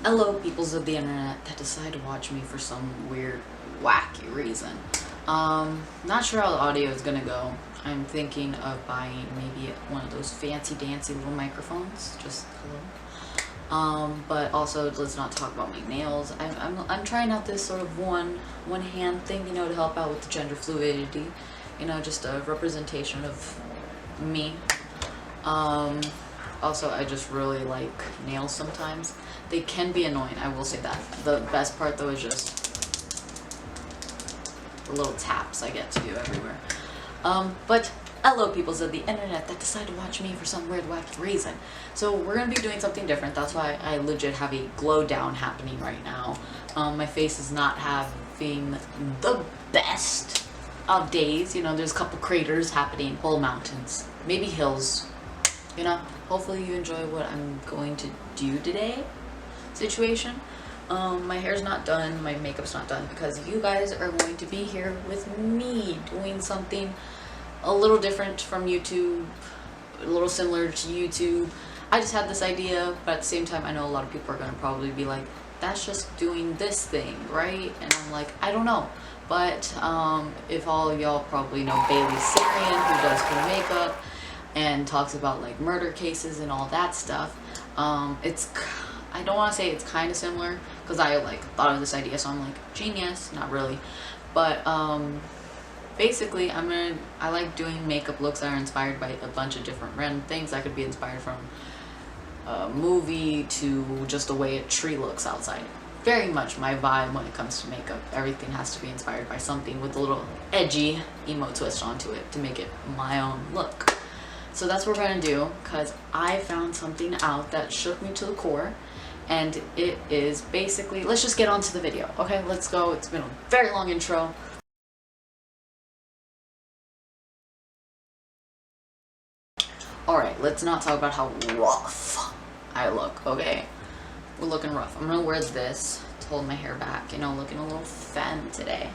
Hello, peoples of the internet that decide to watch me for some weird, wacky reason. Not sure how the audio is gonna go. I'm thinking of buying maybe one of those fancy dancy little microphones. Just hello. But also let's not talk about my nails. I'm trying out this sort of one hand thing, you know, to help out with the gender fluidity. You know, just a representation of me. Also, I just really like nails sometimes. They can be annoying, I will say that. The best part though is just the little taps I get to do everywhere. But hello, peoples of the internet that decide to watch me for some weird wacky reason. So we're gonna be doing something different. That's why I legit have a glow down happening right now. My face is not having the best of days. You know, there's a couple craters happening, whole mountains, maybe hills. You know, hopefully you enjoy what I'm going to do today situation. My hair's not done, my makeup's not done, because you guys are going to be here with me doing something a little different from YouTube, a little similar to YouTube. I just had this idea, but at the same time I know a lot of people are going to probably be like, that's just doing this thing, right? And I'm like, I don't know. But if all of y'all probably know Bailey Sarian, who does her makeup and talks about like murder cases and all that stuff, I don't want to say it's kind of similar, because I like thought of this idea, so I'm like, genius, not really. But basically I like doing makeup looks that are inspired by a bunch of different random things. That could be inspired from a movie to just the way a tree looks outside. Very much my vibe when it comes to makeup. Everything has to be inspired by something with a little edgy emo twist onto it to make it my own look. So that's what we're gonna do, because I found something out that shook me to the core, and it is basically, let's just get on to the video. Okay, let's go. It's been a very long intro. Alright, let's not talk about how rough I look, okay? We're looking rough. I'm gonna wear this to hold my hair back, you know, looking a little femme today.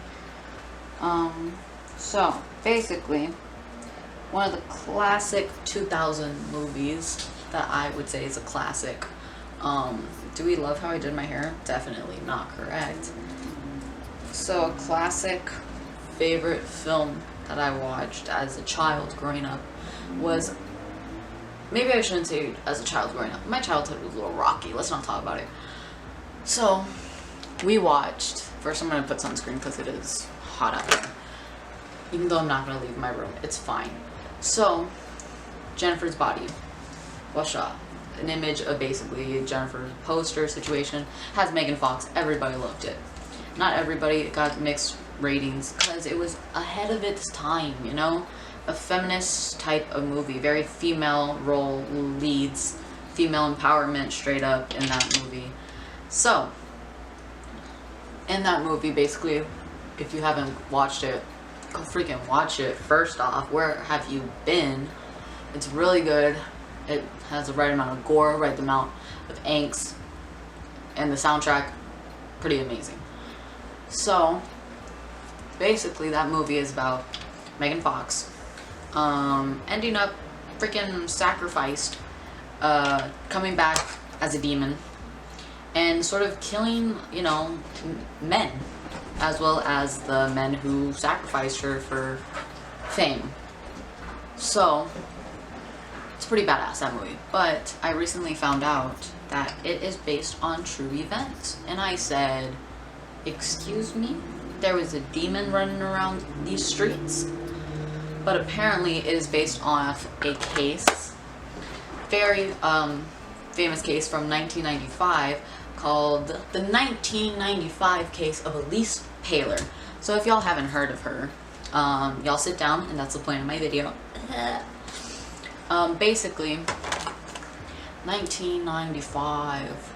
So basically, one of the classic 2000 movies that I would say is a classic. Do we love how I did my hair? Definitely not correct. So a classic favorite film that I watched as a child growing up was, maybe I shouldn't say as a child growing up. My childhood was a little rocky. Let's not talk about it. So we watched, first I'm going to put sunscreen because it is hot out there. Even though I'm not going to leave my room, it's fine. So Jennifer's Body. Washa. An image of basically Jennifer's poster situation. Has Megan Fox. Everybody loved it. Not everybody. Got mixed ratings because it was ahead of its time, you know? A feminist type of movie. Very female role leads. Female empowerment straight up in that movie. So, in that movie, basically, if you haven't watched it, go freaking watch it. First off, where have you been? It's really good. It has the right amount of gore, right amount of angst, and the soundtrack, pretty amazing. So basically that movie is about Megan Fox ending up freaking sacrificed, coming back as a demon, and sort of killing, you know, men, as well as the men who sacrificed her for fame. So it's pretty badass, that movie. But I recently found out that it is based on true events. And I said, excuse me? There was a demon running around these streets? But apparently it is based off a case, very famous case from 1995 called the 1995 case of Elise Taylor. So if y'all haven't heard of her, y'all sit down, and that's the point of my video. Basically, 1995,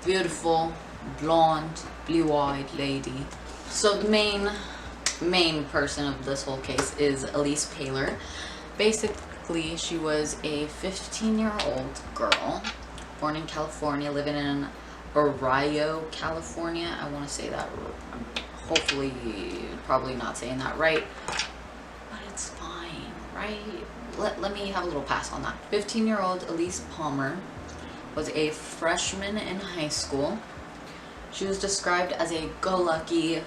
beautiful, blonde, blue-eyed lady. So the main person of this whole case is Elise Taylor. Basically, she was a 15-year-old girl, born in California, living in Arroyo, California. I want to say that, hopefully, probably not saying that right, but it's fine, right? Let me have a little pass on that. 15-year-old Elise Palmer was a freshman in high school. She was described as a go-lucky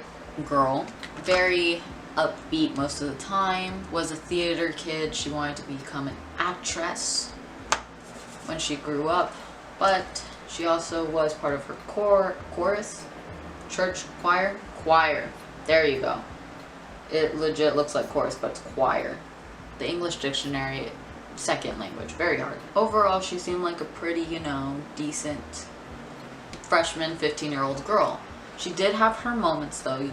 girl, very upbeat most of the time, was a theater kid. She wanted to become an actress when she grew up, but she also was part of her chorus, church choir. There you go. It legit looks like chorus, but it's choir. The English dictionary, second language, very hard. Overall, she seemed like a pretty, decent freshman, 15-year-old girl. She did have her moments though, you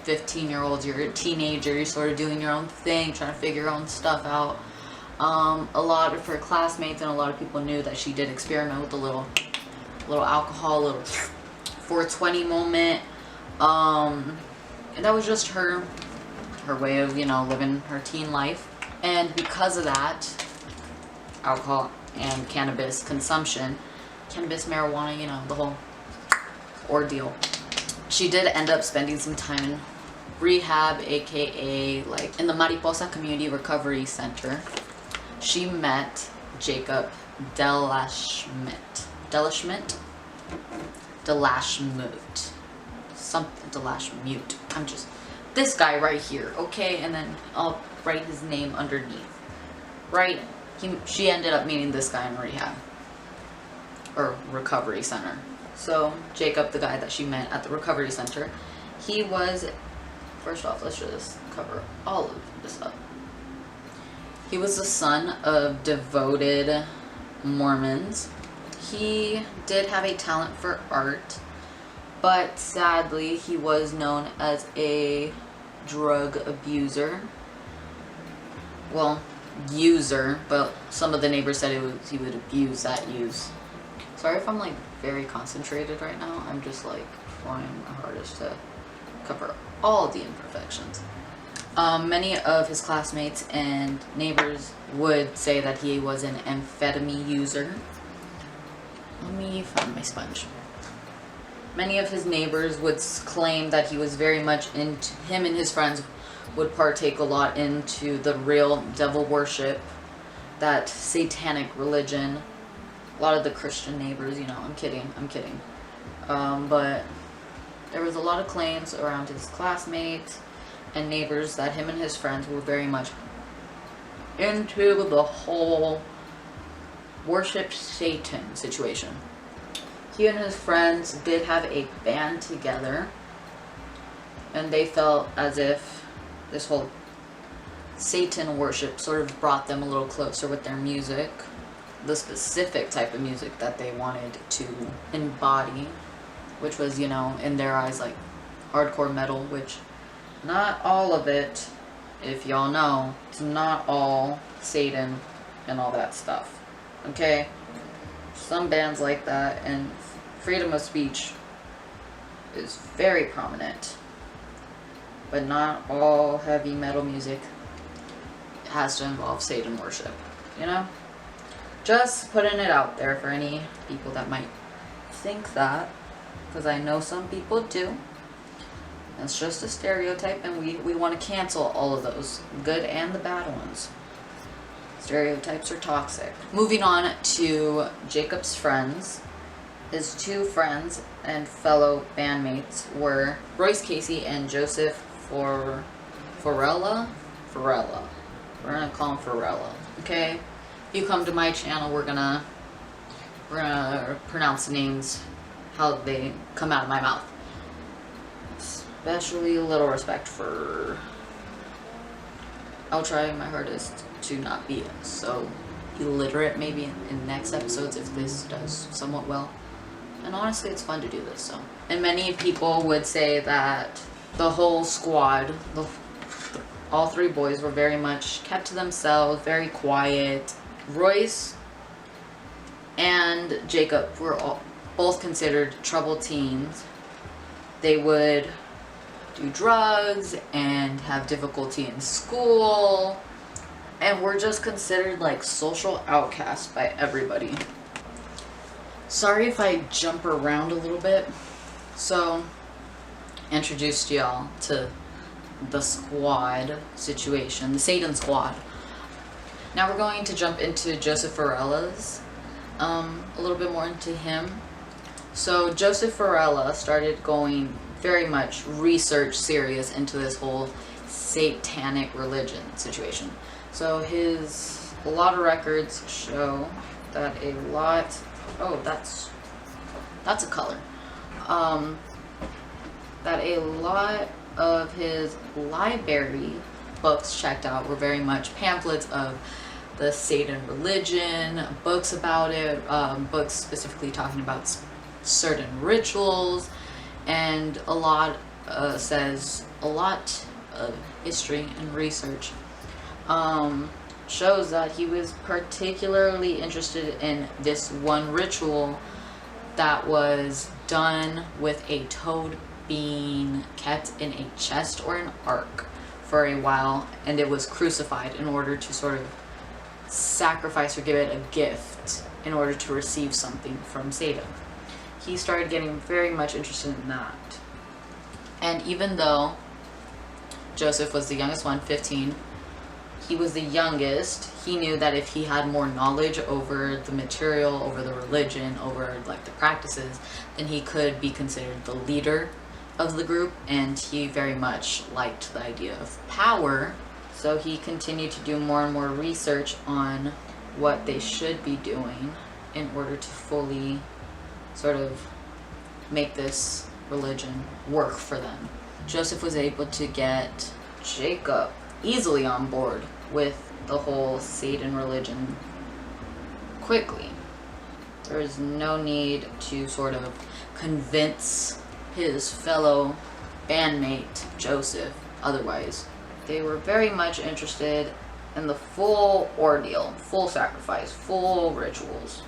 15-year-olds, you're a teenager, you're sort of doing your own thing, trying to figure your own stuff out. A lot of her classmates and a lot of people knew that she did experiment with a little alcohol, a little 420 moment. And that was just her way of, living her teen life. And because of that, alcohol and cannabis consumption, cannabis, marijuana, the whole ordeal, she did end up spending some time in rehab, aka like in the Mariposa Community Recovery Center. She met Jacob della Schmidt. I'm just this guy right here, okay? And then I'll write his name underneath. Right? She ended up meeting this guy in rehab or recovery center. So Jacob, the guy that she met at the recovery center, he was, first off, let's just cover all of this up. He was the son of devoted Mormons. He did have a talent for art, but sadly he was known as a drug abuser. Well, user, but some of the neighbors said he would abuse that use. Sorry if I'm like very concentrated right now. I'm just like trying my hardest to cover all the imperfections. Many of his classmates and neighbors would say that he was an amphetamine user. Let me find my sponge. Many of his neighbors would claim that he was very much into, him and his friends would partake a lot into the real devil worship, that satanic religion. A lot of the Christian neighbors, I'm kidding. But there was a lot of claims around his classmates and neighbors that him and his friends were very much into the whole worship Satan situation. He and his friends did have a band together, and they felt as if this whole Satan worship sort of brought them a little closer with their music, the specific type of music that they wanted to embody, which was, in their eyes, like hardcore metal, which not all of it, if y'all know, it's not all Satan and all that stuff, okay? Some bands like that, and freedom of speech is very prominent, but not all heavy metal music has to involve Satan worship, Just putting it out there for any people that might think that, because I know some people do. It's just a stereotype, and we want to cancel all of those, good and the bad ones. Stereotypes are toxic. Moving on to Jacob's friends. His two friends and fellow bandmates were Royce Casey and Joseph Varela. We're gonna call him Varela, okay? If you come to my channel, we're gonna pronounce the names how they come out of my mouth. Especially a little respect for. I'll try my hardest to not be so illiterate maybe in next episodes if this does somewhat well. And honestly, it's fun to do this, so. And many people would say that the whole squad, all three boys were very much kept to themselves, very quiet. Royce and Jacob were both considered troubled teens. They would do drugs and have difficulty in school, and were just considered like social outcasts by everybody. Sorry if I jump around a little bit. So, introduced y'all to the squad situation, the Satan squad. Now we're going to jump into Joseph Varela's A little bit more into him. So Joseph Varela started going very much research serious into this whole satanic religion situation. So a lot of records show that that's a color. That a lot of his library books checked out were very much pamphlets of the Satan religion, books about it, books specifically talking about certain rituals, and says a lot of history and research shows that he was particularly interested in this one ritual that was done with a toad being kept in a chest or an ark for a while, and it was crucified in order to sort of sacrifice or give it a gift in order to receive something from Satan. He started getting very much interested in that. And even though Joseph was the youngest one, 15, he was the youngest, he knew that if he had more knowledge over the material, over the religion, over like the practices, then he could be considered the leader of the group, and he very much liked the idea of power. So he continued to do more and more research on what they should be doing in order to fully sort of make this religion work for them. Joseph was able to get Jacob easily on board with the whole Satan religion quickly. There is no need to sort of convince his fellow bandmate Joseph otherwise. They were very much interested in the full ordeal, full sacrifice, full rituals,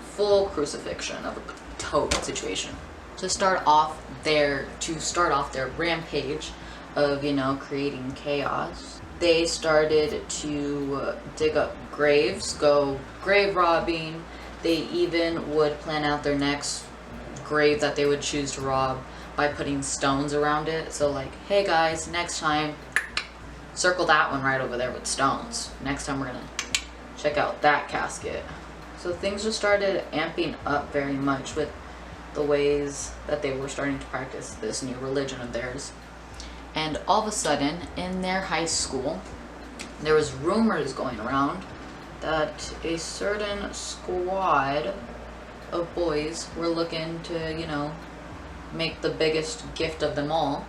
full crucifixion of a toad situation. To start off their rampage of, creating chaos, they started to dig up graves, go grave robbing. They even would plan out their next grave that they would choose to rob by putting stones around it. So like, hey guys, next time, circle that one right over there with stones. Next time we're gonna check out that casket. So things just started amping up very much with the ways that they were starting to practice this new religion of theirs. And all of a sudden, in their high school, there was rumors going around that a certain squad of boys were looking to, make the biggest gift of them all.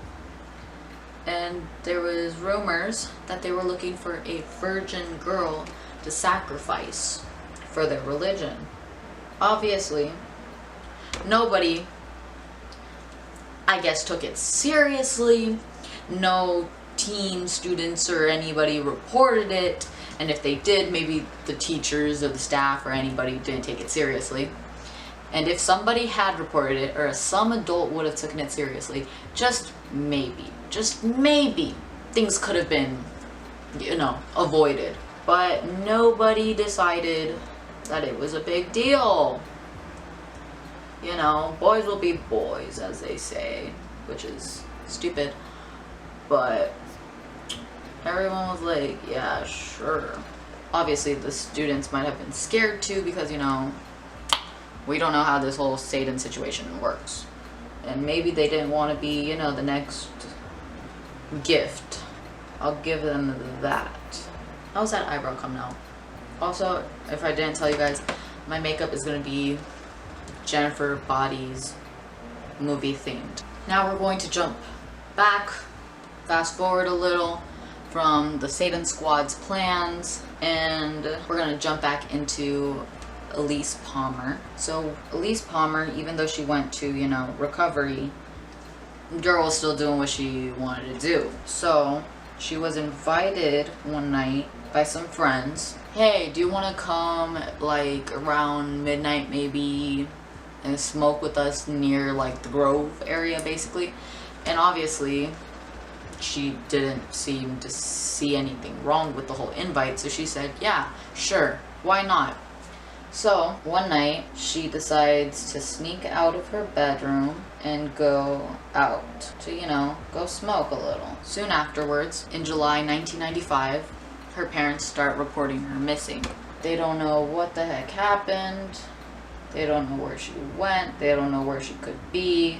And there was rumors that they were looking for a virgin girl to sacrifice for their religion. Obviously, nobody, I guess, took it seriously. No teen students or anybody reported it, and if they did, maybe the teachers or the staff or anybody didn't take it seriously. And if somebody had reported it, or some adult would have taken it seriously, just maybe, things could have been, avoided. But nobody decided that it was a big deal. Boys will be boys, as they say, which is stupid. But everyone was like, yeah, sure. Obviously, the students might have been scared too, because, we don't know how this whole Satan situation works. And maybe they didn't want to be, the next gift. I'll give them that. How's that eyebrow coming out? Also, if I didn't tell you guys, my makeup is going to be Jennifer Body's movie themed. Now we're going to jump back, fast forward a little from the Satan Squad's plans, and we're going to jump back into Elise Palmer. So Elise Palmer, even though she went to, recovery, the girl was still doing what she wanted to do. So she was invited one night by some friends. Hey, do you want to come like around midnight maybe and smoke with us near like the Grove area basically? And obviously she didn't seem to see anything wrong with the whole invite, so she said, yeah, sure, why not? So one night she decides to sneak out of her bedroom and go out to, go smoke a little. Soon afterwards, in July 1995, her parents start reporting her missing. They don't know what the heck happened. They don't know where she went. They don't know where she could be.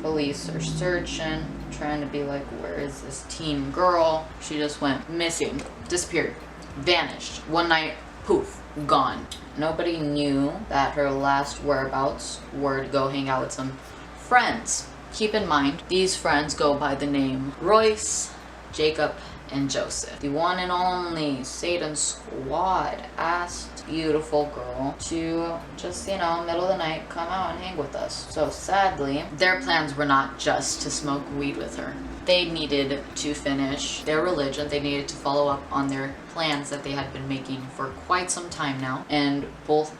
Police are searching, trying to be like, where is this teen girl? She just went missing, disappeared, vanished. One night, poof, gone. Nobody knew that her last whereabouts were to go hang out with some friends. Keep in mind, these friends go by the name Royce, Jacob, and Joseph. The one and only Satan Squad asked beautiful girl to just, middle of the night, come out and hang with us. So sadly, their plans were not just to smoke weed with her. They needed to finish their religion. They needed to follow up on their plans that they had been making for quite some time now, and both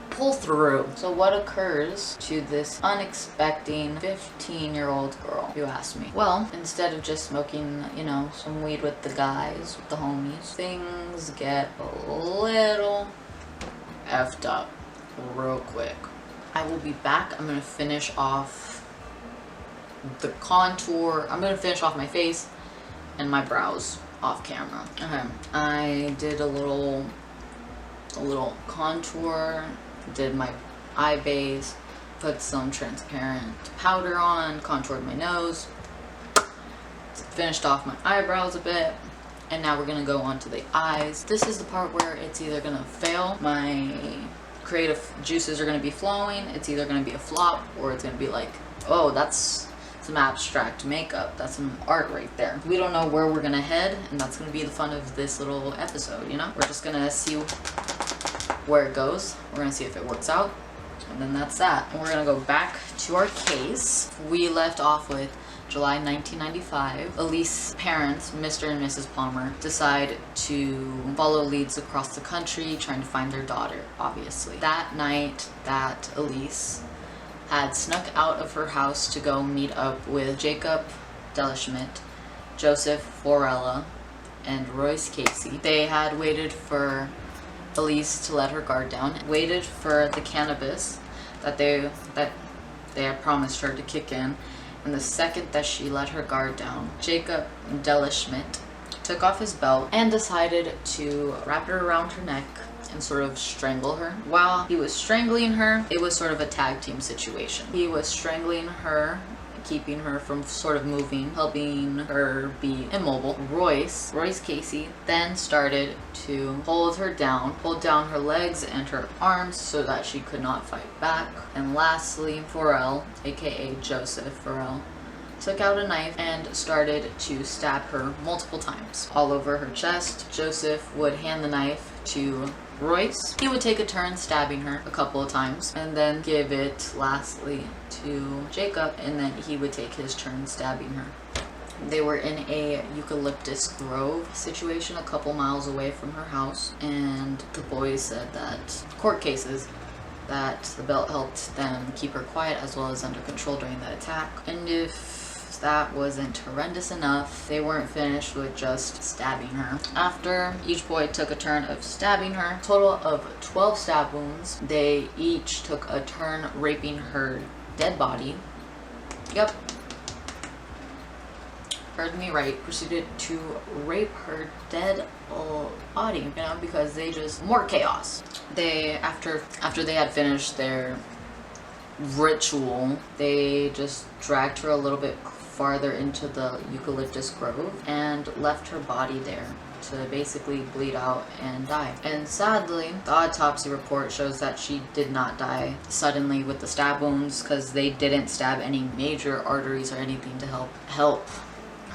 pull through. So what occurs to this unexpected 15-year-old girl, you ask me? Well, instead of just smoking, some weed with the guys, with the homies, things get a little effed up real quick. I will be back. I'm gonna finish off the contour. I'm gonna finish off my face and my brows off camera. Okay, I did a little contour, did my eye base, put some transparent powder on, contoured my nose, finished off my eyebrows a bit, and now we're gonna go on to the eyes. This is the part where it's either gonna fail, my creative juices are gonna be flowing, it's either gonna be a flop, or it's gonna be like, oh, that's some abstract makeup, that's some art right there. We don't know where we're gonna head, and that's gonna be the fun of this little episode, We're just gonna see where it goes. We're gonna see if it works out, and then that's that. And we're gonna go back to our case. We left off with July 1995. Elise's parents, Mr. and Mrs. Palmer, decide to follow leads across the country trying to find their daughter, obviously. That night that Elise had snuck out of her house to go meet up with Jacob, Della Schmidt, Joseph, Varela, and Royce Casey. They had waited for Elise to let her guard down, waited for the cannabis that they had promised her to kick in, and the second that she let her guard down, Jacob Della Schmidt took off his belt and decided to wrap it around her neck and sort of strangle her. While he was strangling her, it was sort of a tag team situation. He was strangling her, keeping her from sort of moving, helping her be immobile. Royce Casey then started to hold down her legs and her arms so that she could not fight back. And lastly, Varela, aka Joseph Varela, took out a knife and started to stab her multiple times all over her chest. Joseph would hand the knife to Royce. He would take a turn stabbing her a couple of times and then give it lastly to Jacob, and then he would take his turn stabbing her. They were in a eucalyptus grove situation a couple miles away from her house, and the boys said that court cases that the belt helped them keep her quiet as well as under control during that attack. And if that wasn't horrendous enough, they weren't finished with just stabbing her. After each boy took a turn of stabbing her, total of 12 stab wounds, they each took a turn raping her dead body. Yep. Heard me right. Proceeded to rape her dead body, because they just more chaos. They after they had finished their ritual, they just dragged her a little bit farther into the eucalyptus grove and left her body there to basically bleed out and die. And sadly, the autopsy report shows that she did not die suddenly with the stab wounds, because they didn't stab any major arteries or anything to help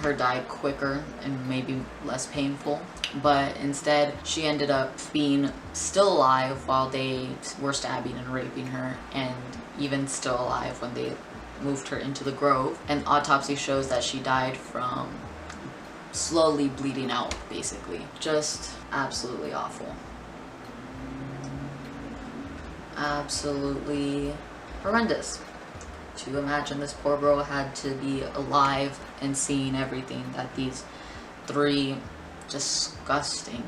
her die quicker and maybe less painful. But instead, she ended up being still alive while they were stabbing and raping her, and even still alive when they moved her into the grove. And autopsy shows that she died from slowly bleeding out, basically. Just absolutely awful. Absolutely horrendous. To imagine this poor girl had to be alive and seeing everything that these three disgusting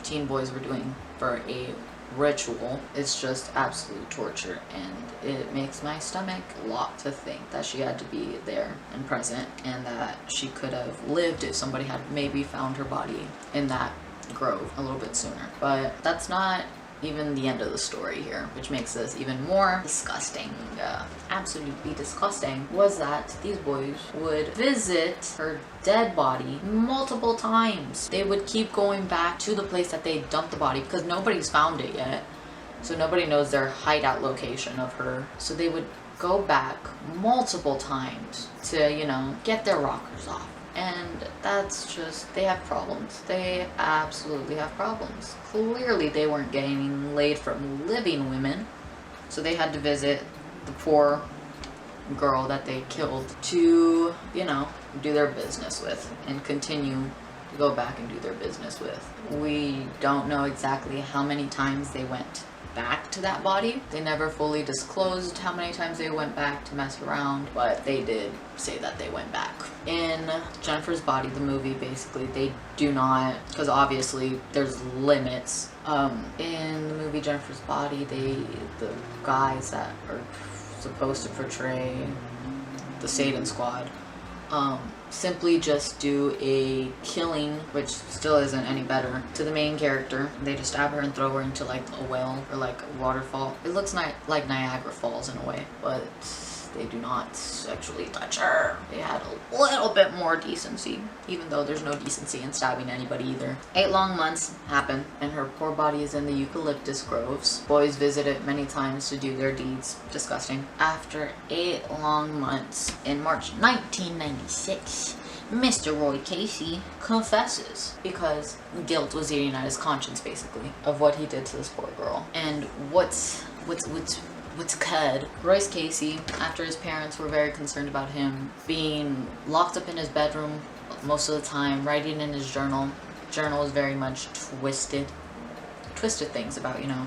teen boys were doing for a ritual. It's just absolute torture, and it makes my stomach lock to think that she had to be there and present, and that she could have lived if somebody had maybe found her body in that grove a little bit sooner. But that's not even the end of the story here, which makes this even more disgusting. Absolutely disgusting was that these boys would visit her dead body multiple times. They would keep going back to the place that they dumped the body because nobody's found it yet. So nobody knows their hideout location of her. So they would go back multiple times to, you know, get their rockers off. And that's just, they have problems. They absolutely have problems. Clearly they weren't getting laid from living women. So they had to visit the poor girl that they killed to, you know, do their business with and continue to go back and do their business with. We don't know exactly how many times they went back to that body. They never fully disclosed how many times they went back to mess around, but they did say that they went back. In Jennifer's Body, the movie, basically, they do not, because obviously there's limits. In the movie Jennifer's Body, the guys that are supposed to portray the Satan Squad, simply just do a killing, which still isn't any better, to the main character. They just stab her and throw her into like a well or like a waterfall. It looks like Niagara Falls in a way, but they do not sexually touch her. They had a little bit more decency, even though there's no decency in stabbing anybody either. 8 long months happen, and her poor body is in the eucalyptus groves. Boys visit it many times to do their deeds. Disgusting. After 8 long months, in March 1996, Mr. Roy Casey confesses because guilt was eating at his conscience, basically, of what he did to this poor girl. And what's cud? Royce Casey, after his parents were very concerned about him being locked up in his bedroom most of the time, writing in his journal. Journal is very much twisted things about, you know,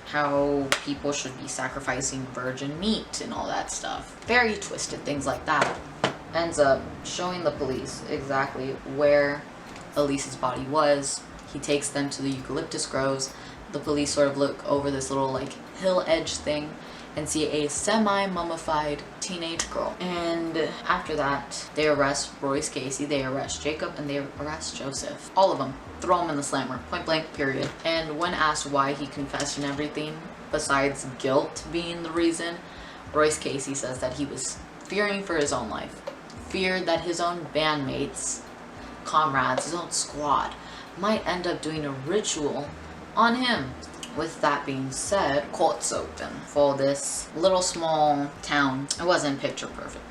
how people should be sacrificing virgin meat and all that stuff. Very twisted things like that. Ends up showing the police exactly where Elise's body was. He takes them to the eucalyptus groves. The police sort of look over this little like hill edge thing and see a semi-mummified teenage girl. And after that, they arrest Royce Casey, they arrest Jacob, and they arrest Joseph. All of them. Throw them in the slammer. Point blank, period. And when asked why he confessed and everything, besides guilt being the reason, Royce Casey says that he was fearing for his own life. Feared that his own bandmates, comrades, his own squad might end up doing a ritual on him. With that being said, courts open for this little small town. It wasn't picture perfect.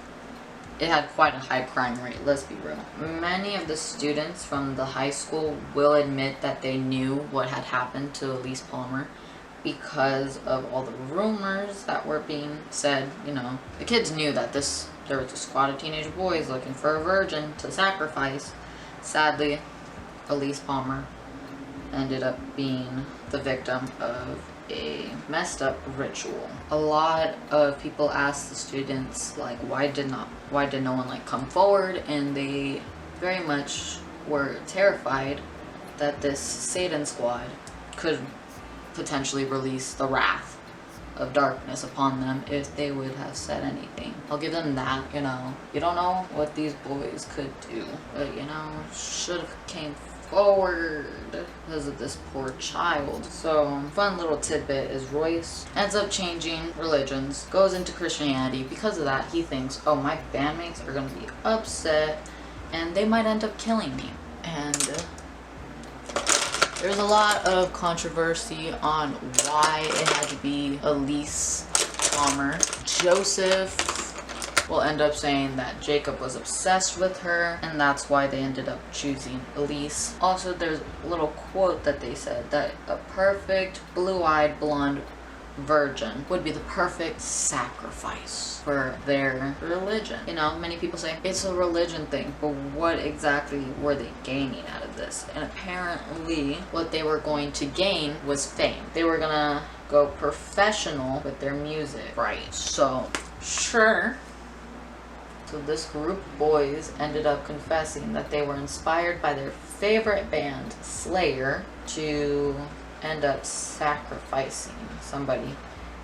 It had quite a high crime rate, let's be real. Many of the students from the high school will admit that they knew what had happened to Elise Palmer because of all the rumors that were being said. You know, the kids knew that there was a squad of teenage boys looking for a virgin to sacrifice. Sadly, Elise Palmer ended up being the victim of a messed up ritual. A lot of people asked the students, like, why did no one like come forward, and they very much were terrified that this Satan squad could potentially release the wrath of darkness upon them if they would have said anything. I'll give them that, you know. You don't know what these boys could do, but, you know, should have came forward because of this poor child. So, fun little tidbit is Royce ends up changing religions, goes into Christianity. Because of that, he thinks, oh, my bandmates are going to be upset and they might end up killing me. And there's a lot of controversy on why it had to be Elise Palmer. Joseph will end up saying that Jacob was obsessed with her, and that's why they ended up choosing Elise. Also, there's a little quote that they said that a perfect blue-eyed blonde virgin would be the perfect sacrifice for their religion. You know, many people say it's a religion thing, but what exactly were they gaining out of this? And apparently what they were going to gain was fame. They were gonna go professional with their music, right? So sure. So this group of boys ended up confessing that they were inspired by their favorite band, Slayer, to end up sacrificing somebody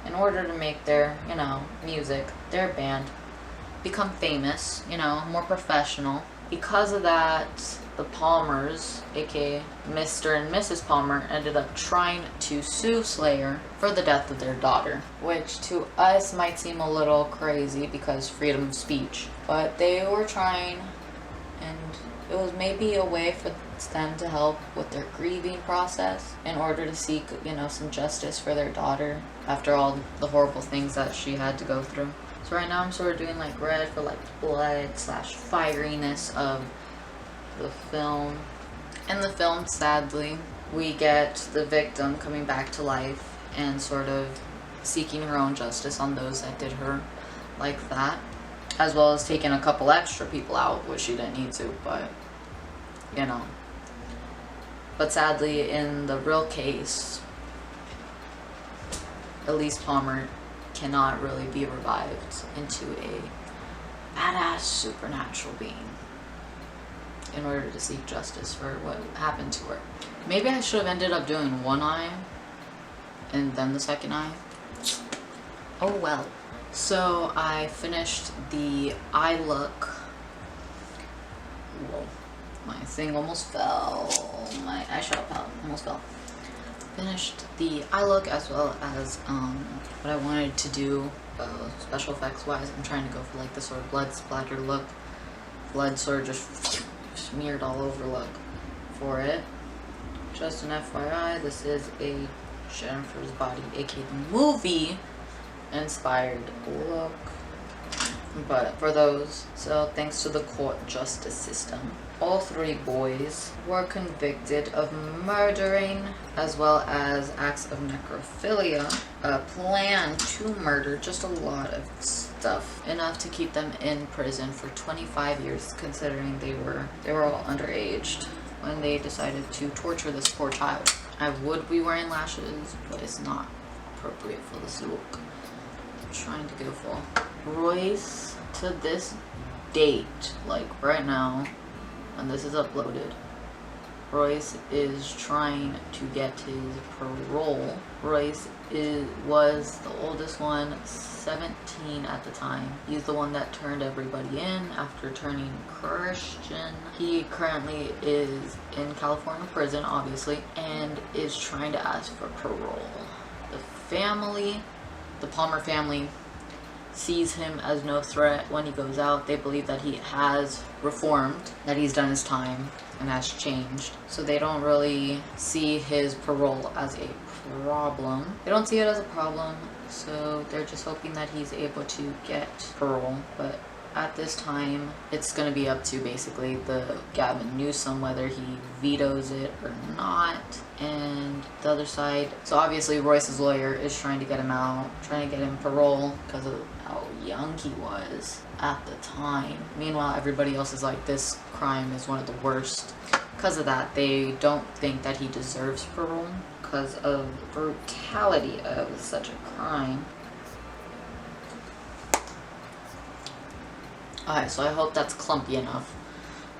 in order to make their, you know, music, their band, become famous, you know, more professional. Because of that, the Palmers, aka Mr. and Mrs. Palmer, ended up trying to sue Slayer for the death of their daughter, which to us might seem a little crazy because freedom of speech. But they were trying, and it was maybe a way for them to help with their grieving process in order to seek, some justice for their daughter after all the horrible things that she had to go through. So right now I'm sort of doing like red for like blood / fieriness of the film. In the film, sadly, we get the victim coming back to life and sort of seeking her own justice on those that did her like that, as well as taking a couple extra people out, which she didn't need to, but But sadly, in the real case, Elise Palmer cannot really be revived into a badass supernatural being in order to seek justice for what happened to her. Maybe I should have ended up doing one eye and then the second eye. Oh well. So I finished the eye look. Whoa. My thing almost fell. My eyeshadow almost fell. Finished the eye look as well as what I wanted to do special effects wise. I'm trying to go for like the sort of blood splatter look. Blood sort of just smeared all over look for it. Just an FYI, this is a Jennifer's Body, aka the movie inspired look. But for those, so thanks to the court justice system, all three boys were convicted of murdering as well as acts of necrophilia, a plan to murder, just a lot of stuff, enough to keep them in prison for 25 years, considering they were all underaged when they decided to torture this poor child. I would be wearing lashes, but it's not appropriate for this look. I'm trying to go for Royce. To this date, like right now, when this is uploaded, Royce is trying to get his parole. Royce was the oldest one, 17 at the time. He's the one that turned everybody in after turning Christian. He currently is in California prison, obviously, and is trying to ask for parole. The Palmer family, sees him as no threat when he goes out. They believe that he has reformed, that he's done his time and has changed. So they don't really see his parole as a problem. They don't see it as a problem, so they're just hoping that he's able to get parole. But at this time, it's going to be up to basically the Gavin Newsom whether he vetoes it or not. And the other side, so obviously Royce's lawyer is trying to get him out, trying to get him parole because of how young he was at the time. Meanwhile, everybody else is like, this crime is one of the worst. Because of that, they don't think that he deserves parole because of the brutality of such a crime. Alright, so I hope that's clumpy enough.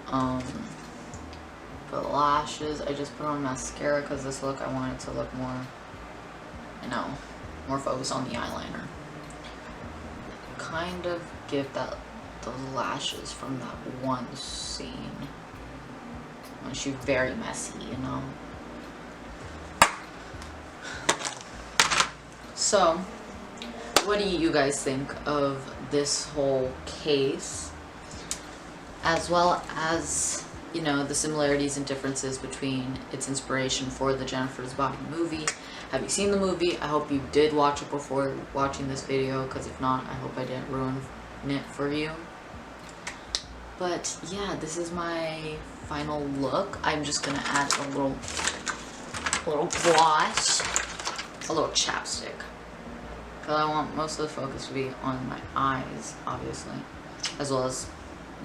For the lashes, I just put on mascara because this look, I want it to look more, more focused on the eyeliner. Kind of give those lashes from that one scene when she's very messy, So, what do you guys think of this whole case, as well as the similarities and differences between its inspiration for the Jennifer's Body movie? Have you seen the movie? I hope you did watch it before watching this video, because if not, I hope I didn't ruin it for you. But yeah, this is my final look. I'm just gonna add a little gloss, a little chapstick, because I want most of the focus to be on my eyes, obviously, as well as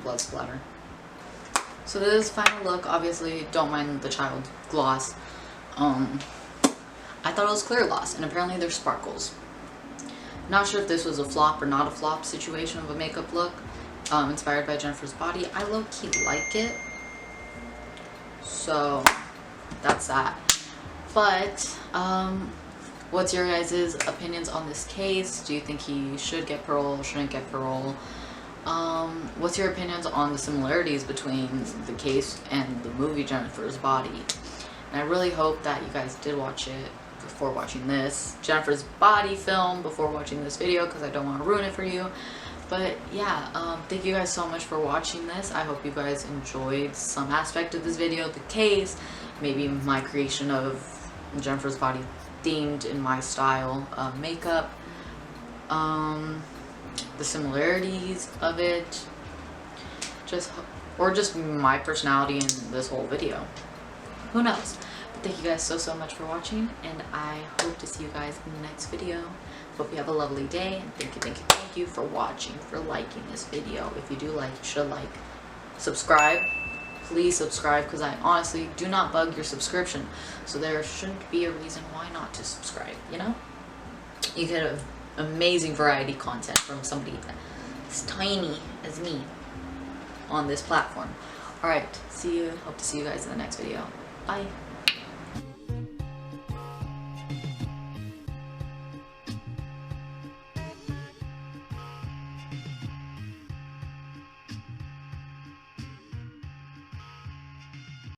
blood splatter. So this is final look. Obviously, don't mind the child gloss. I thought it was clear gloss, and apparently there's sparkles. Not sure if this was a flop or not a flop situation of a makeup look, inspired by Jennifer's Body. I low-key like it, so that's that. But what's your guys' opinions on this case? Do you think he should get parole, shouldn't get parole? What's your opinions on the similarities between the case and the movie Jennifer's Body? And I really hope that you guys did watch it before watching this Jennifer's Body film, before watching this video, because I don't want to ruin it for you. But yeah, thank you guys so much for watching this. I hope you guys enjoyed some aspect of this video, the case, maybe my creation of Jennifer's Body themed in my style of makeup, the similarities of it, or just my personality in this whole video. Who knows? But thank you guys so much for watching, and I hope to see you guys in the next video. Hope you have a lovely day, and thank you for watching, for liking this video. If you do like, you should like, subscribe. Please subscribe, because I honestly do not bug your subscription, so there shouldn't be a reason why not to subscribe, you know? You get an amazing variety content from somebody as tiny as me on this platform. Alright, hope to see you guys in the next video. Bye.